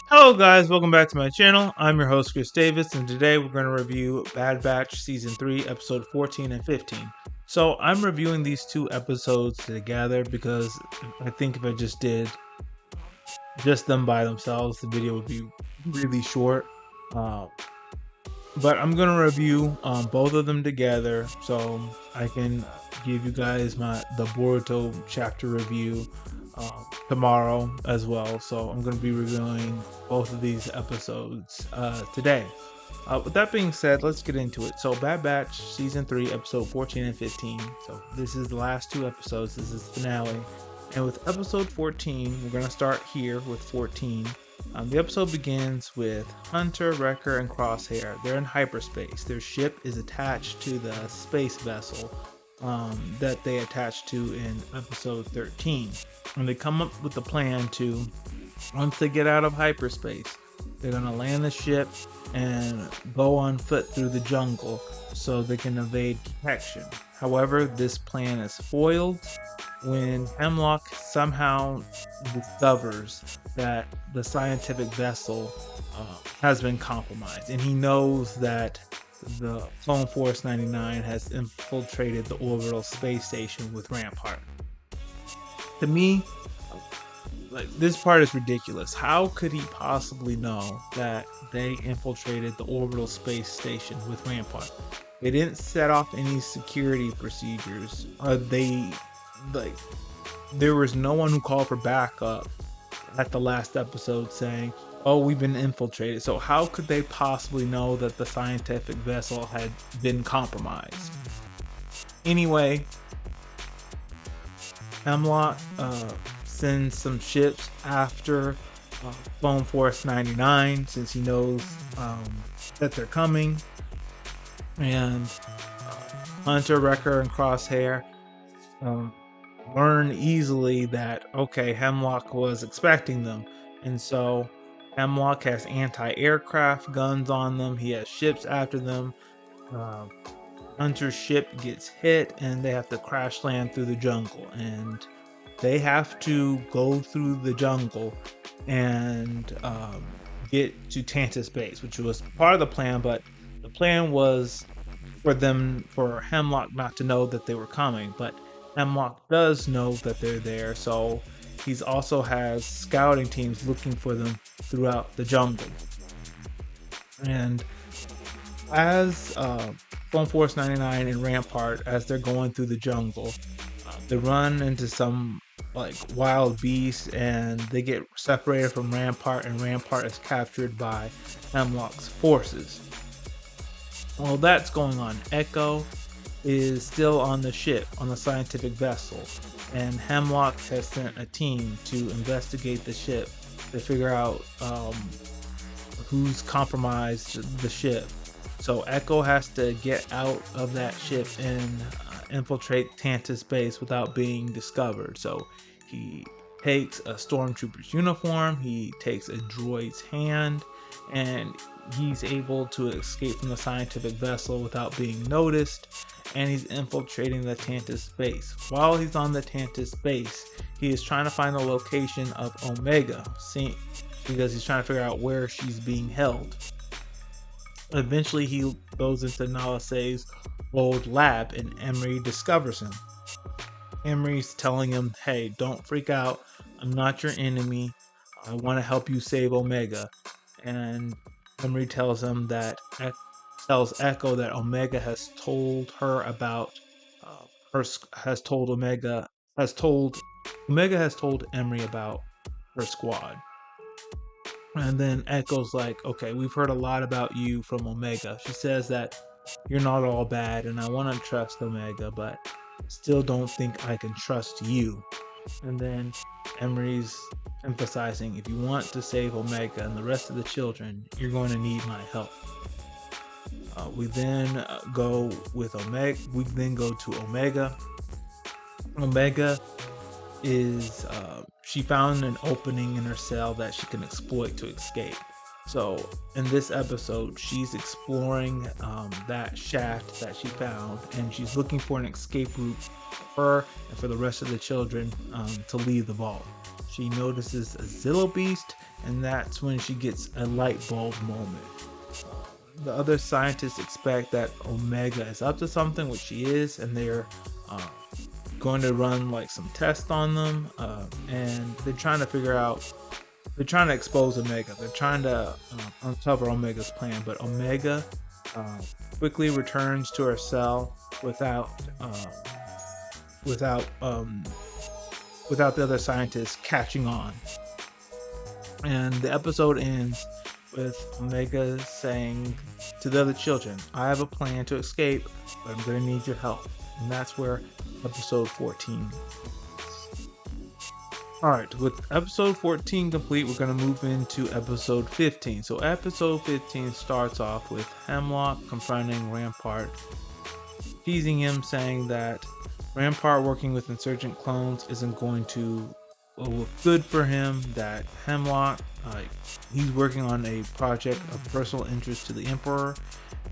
Hello guys, welcome back to my channel. I'm your host Chris Davis, and today we're going to review Bad Batch Season 3, Episode 14 and 15. So I'm reviewing these two episodes together because I think if I just did just them by themselves, the video would be really short. Uh, but I'm going to review both of them together so I can give you guys the Boruto chapter review tomorrow as well. So I'm going to be reviewing both of these episodes today. With that being said, let's get into it. So Bad Batch Season 3, Episode 14 and 15. So this is the last two episodes. This is the finale. And with Episode 14, we're going to start here with 14. The episode begins with Hunter, Wrecker, and Crosshair. They're in hyperspace. Their ship is attached to the space vessel that they attached to in episode 13. And they come up with a plan to, once they get out of hyperspace, they're going to land the ship and go on foot through the jungle so they can evade detection. However, this plan is foiled when Hemlock somehow discovers that the scientific vessel has been compromised, and he knows that the Clone Force 99 has infiltrated the orbital space station with Rampart. To me, like, this part is ridiculous. How could he possibly know that they infiltrated the orbital space station with Rampart? They didn't set off any security procedures. There was no one who called for backup at the last episode saying, "Oh, we've been infiltrated." So how could they possibly know that the scientific vessel had been compromised? Anyway, Hemlock sends some ships after Clone Force 99 since he knows that they're coming. And Hunter, Wrecker, and Crosshair learn easily that, okay, Hemlock was expecting them. And so Hemlock has anti-aircraft guns on them. He has ships after them. Hunter's ship gets hit and they have to crash land through the jungle. And they have to go through the jungle and get to Tantiss base, which was part of the plan, but the plan was for Hemlock not to know that they were coming, but Hemlock does know that they're there, so he's also has scouting teams looking for them throughout the jungle. And as Clone Force 99 and Rampart, as they're going through the jungle, they run into some wild beasts and they get separated from Rampart, and Rampart is captured by Hemlock's forces. While that's going on, Echo is still on the ship, on the scientific vessel, and Hemlock has sent a team to investigate the ship to figure out who's compromised the ship. So Echo has to get out of that ship and infiltrate Tantiss base without being discovered. So he takes a stormtrooper's uniform, he takes a droid's hand, and he's able to escape from the scientific vessel without being noticed, and he's infiltrating the Tantiss base. While he's on the Tantiss base, he is trying to find the location of Omega, because he's trying to figure out where she's being held. Eventually, he goes into Nala Se's old lab, and Emery discovers him. Emery's telling him, "Hey, don't freak out. I'm not your enemy. I want to help you save Omega." And Emery tells him tells Echo that Omega has told her about Omega has told Emery about her squad. And then Echo's like, "Okay, we've heard a lot about you from Omega. She says that you're not all bad, and I want to trust Omega, but still don't think I can trust you." And then Emery's emphasizing, if you want to save Omega and the rest of the children, you're going to need my help. We then go to Omega. Omega is she found an opening in her cell that she can exploit to escape. So in this episode, she's exploring that shaft that she found, and she's looking for an escape route for her and for the rest of the children to leave the vault. She notices a Zillow beast, and that's when she gets a light bulb moment. The other scientists expect that Omega is up to something, which she is, and they're uh, going to run like some tests on them, and they're trying to figure out. They're trying to expose Omega. They're trying to uncover Omega's plan, but Omega uh, quickly returns to her cell without without the other scientists catching on. And the episode ends with Omega saying to the other children, "I have a plan to escape, but I'm going to need your help." And that's where episode 14. Alright, with episode 14 complete, we're going to move into episode 15. So episode 15 starts off with Hemlock confronting Rampart, teasing him, saying that Rampart working with insurgent clones isn't going to look good for him, that Hemlock, he's working on a project of personal interest to the Emperor,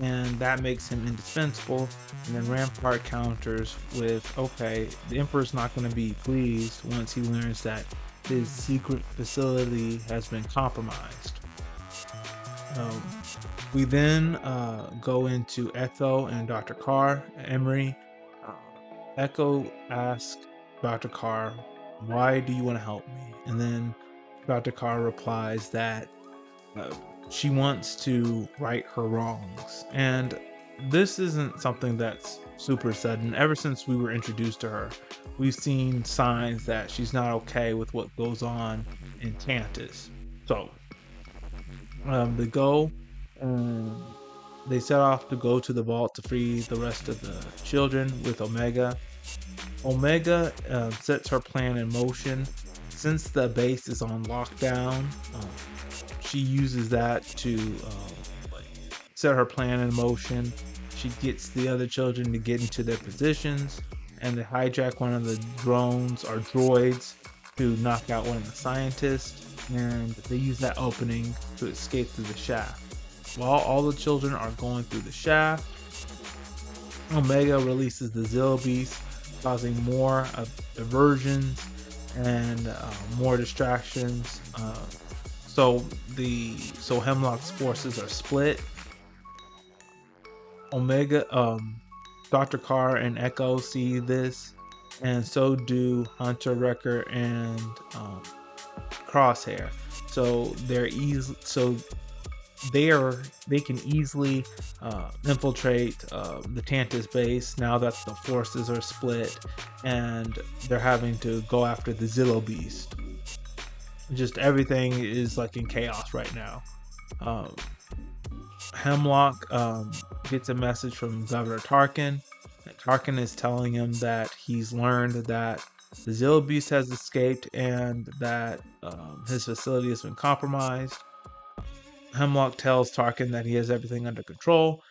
and that makes him indispensable. And then Rampart counters with, okay, the Emperor's not going to be pleased once he learns that his secret facility has been compromised. We then go into Echo and Dr. Karr, Emery. Echo asks Dr. Karr, "Why do you want to help me?" And then Dr. Karr replies that she wants to right her wrongs. And this isn't something that's super sudden. Ever since we were introduced to her, we've seen signs that she's not okay with what goes on in Tantiss. So they go and they set off to go to the vault to free the rest of the children with Omega. Omega sets her plan in motion. Since the base is on lockdown, she uses that to set her plan in motion. She gets the other children to get into their positions, and they hijack one of the drones or droids to knock out one of the scientists, and they use that opening to escape through the shaft. While all the children are going through the shaft, Omega releases the Zillow beast, causing more diversions and more distractions. So Hemlock's forces are split. Omega, Dr. Karr and Echo see this, and so do Hunter, Wrecker, and Crosshair. So they can easily infiltrate the Tantiss base now that the forces are split, and they're having to go after the Zillow beast. Just everything is like in chaos right now. Hemlock gets a message from Governor Tarkin. Tarkin is telling him that he's learned that the Zillow beast has escaped and that his facility has been compromised. Hemlock tells Tarkin that he has everything under control.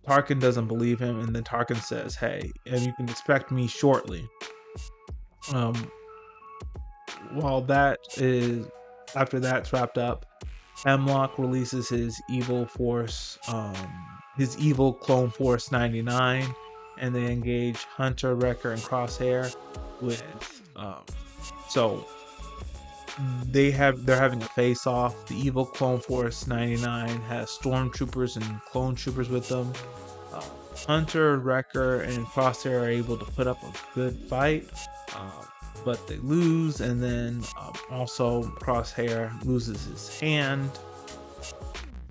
Tarkin doesn't believe him, and then Tarkin says, "Hey, and you can expect me shortly." While after that's wrapped up, Hemlock releases his evil clone force 99, and they engage Hunter, Wrecker, and Crosshair with they're having a face off. The evil clone force 99 has stormtroopers and clone troopers with them. Hunter, Wrecker, and Crosshair are able to put up a good fight, but they lose, and then also Crosshair loses his hand,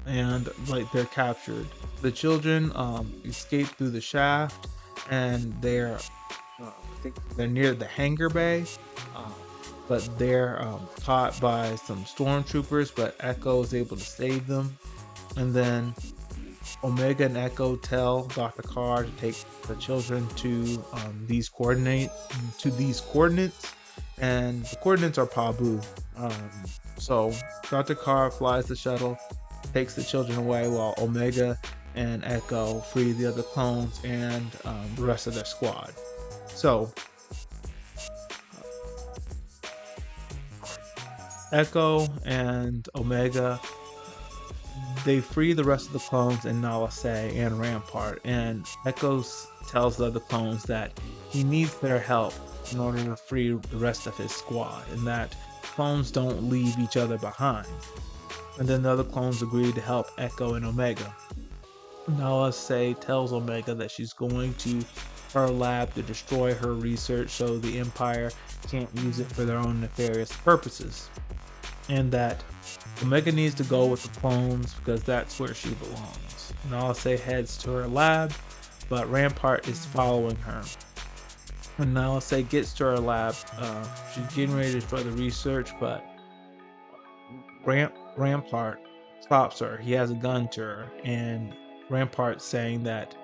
and they're captured. The children escape through the shaft, and they're near the hangar bay, but they're caught by some stormtroopers, but Echo is able to save them. And then Omega and Echo tell Dr. Karr to take the children to these coordinates, and the coordinates are Pabu. So Dr. Karr flies the shuttle, takes the children away, while Omega and Echo free the other clones and the rest of their squad. So Echo and Omega, they free the rest of the clones in Nala Se and Rampart, and Echo tells the other clones that he needs their help in order to free the rest of his squad, and that clones don't leave each other behind. And then the other clones agree to help Echo and Omega. Nala Se tells Omega that she's going to her lab to destroy her research so the Empire can't use it for their own nefarious purposes, and that Omega needs to go with the clones because that's where she belongs. Nala Se heads to her lab, but Rampart is following her. When Nala Se gets to her lab, she's getting ready to destroy the research, but Rampart stops her. He has a gun to her, and Rampart's saying that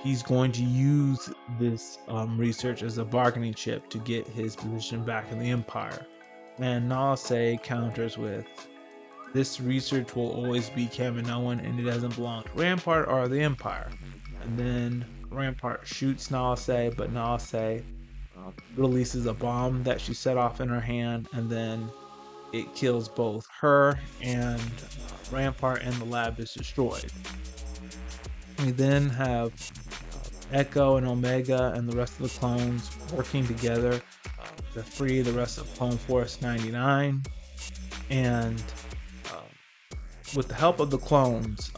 he's going to use this research as a bargaining chip to get his position back in the Empire. And Nala Se counters with, this research will always be Kaminoan and it doesn't belong to Rampart or the Empire. And then Rampart shoots Nala Se, but Nala Se releases a bomb that she set off in her hand, and then it kills both her and Rampart, and the lab is destroyed. We then have Echo and Omega and the rest of the clones working together to free the rest of Clone Force 99. And with the help of the clones,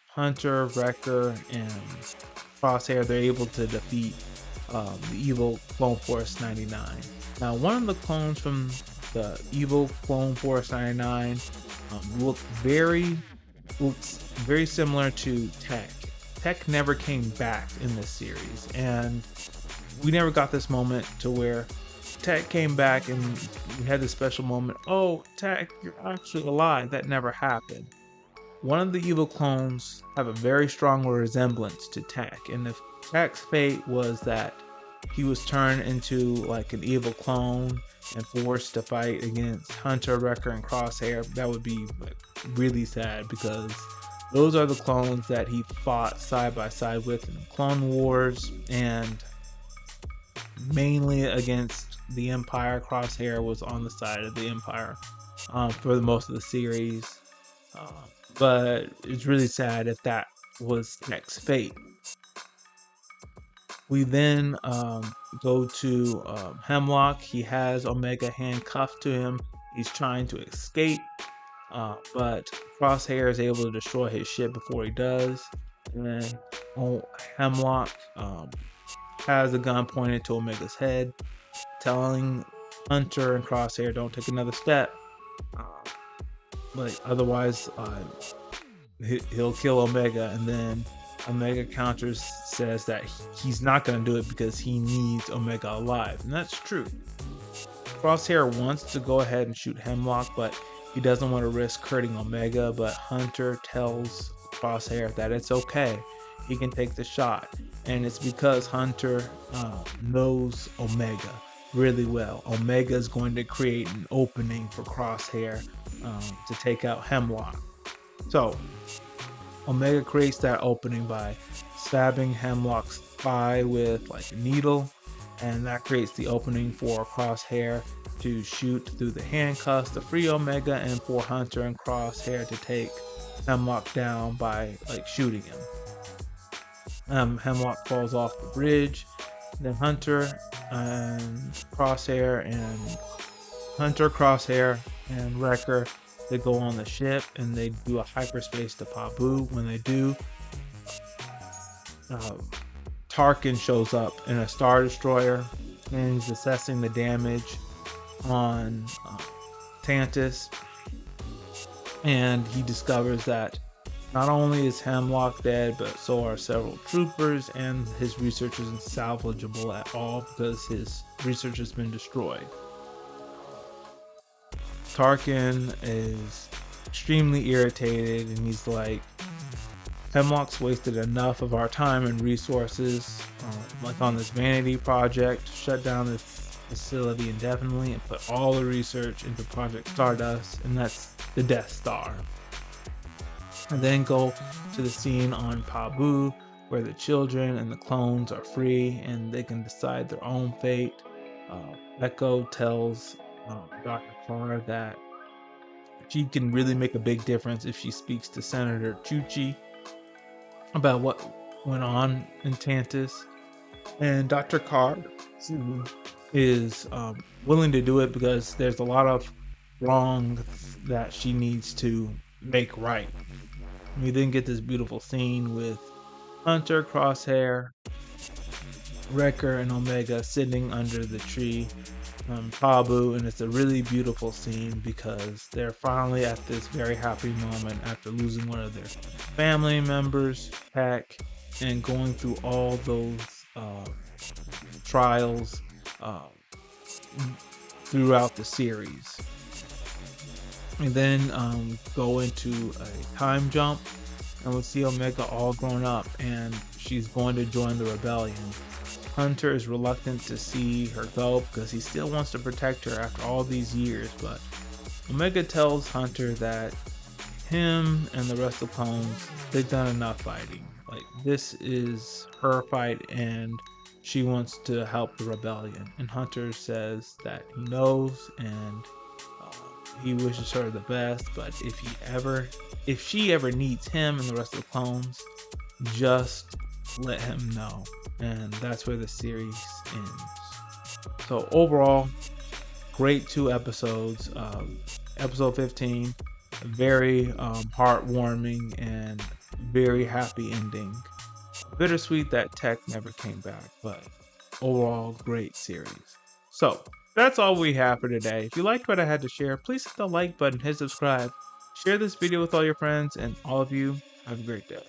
Hunter, Wrecker, and Crosshair, they're able to defeat the evil Clone Force 99. Now, one of the clones from the evil Clone Force 99 looks very similar to Tech. Tech never came back in this series, and we never got this moment to where Tech came back and we had this special moment. Oh, Tech, you're actually alive. That never happened. One of the evil clones have a very strong resemblance to Tech, and if Tech's fate was that he was turned into like an evil clone and forced to fight against Hunter, Wrecker, and Crosshair, that would be like really sad, because those are the clones that he fought side by side with in the Clone Wars, and mainly against the Empire. Crosshair was on the side of the Empire for the most of the series, but it's really sad if that was Tech's fate. We then go to Hemlock. He has Omega handcuffed to him. He's trying to escape, but Crosshair is able to destroy his ship before he does. And then Hemlock has a gun pointed to Omega's head, telling Hunter and Crosshair don't take another step, but otherwise he'll kill Omega. And then Omega counters, says that he's not going to do it because he needs Omega alive, and that's true. Crosshair wants to go ahead and shoot Hemlock, but he doesn't want to risk hurting Omega. But Hunter tells Crosshair that it's okay, he can take the shot, and it's because Hunter knows Omega really well. Omega is going to create an opening for Crosshair to take out Hemlock. So Omega creates that opening by stabbing Hemlock's thigh with like a needle, and that creates the opening for Crosshair to shoot through the handcuffs to free Omega, and for Hunter and Crosshair to take Hemlock down by like shooting him. Hemlock falls off the bridge. Then Hunter, Crosshair, and Wrecker, they go on the ship and they do a hyperspace to Pabu. When they do, Tarkin shows up in a Star Destroyer and he's assessing the damage on Tantiss, and he discovers that not only is Hemlock dead, but so are several troopers, and his research isn't salvageable at all because his research has been destroyed. Tarkin is extremely irritated, and he's like, Hemlock's wasted enough of our time and resources, like on this vanity project, shut down this facility indefinitely and put all the research into Project Stardust, and that's the Death Star. And then go to the scene on Pabu where the children and the clones are free and they can decide their own fate. Echo tells Dr. Karr that she can really make a big difference if she speaks to Senator Chuchi about what went on in Tantiss. And Dr. Karr is willing to do it because there's a lot of wrong that she needs to make right. We then get this beautiful scene with Hunter, Crosshair, Wrecker, and Omega sitting under the tree, Pabu, and it's a really beautiful scene because they're finally at this very happy moment after losing one of their family members, Peck, and going through all those trials throughout the series. And then go into a time jump, and we'll see Omega all grown up, and she's going to join the rebellion. Hunter is reluctant to see her go because he still wants to protect her after all these years, but Omega tells Hunter that him and the rest of the clones, they've done enough fighting. Like, this is her fight, and she wants to help the rebellion. And Hunter says that he knows, and he wishes her the best, but if she ever needs him and the rest of the clones, just let him know. And that's where the series ends. So overall, great 2 episodes. Episode 15, very heartwarming and very happy ending. Bittersweet that Tech never came back, but overall, great series. So that's all we have for today. If you liked what I had to share, please hit the like button, hit subscribe, share this video with all your friends, and all of you have a great day.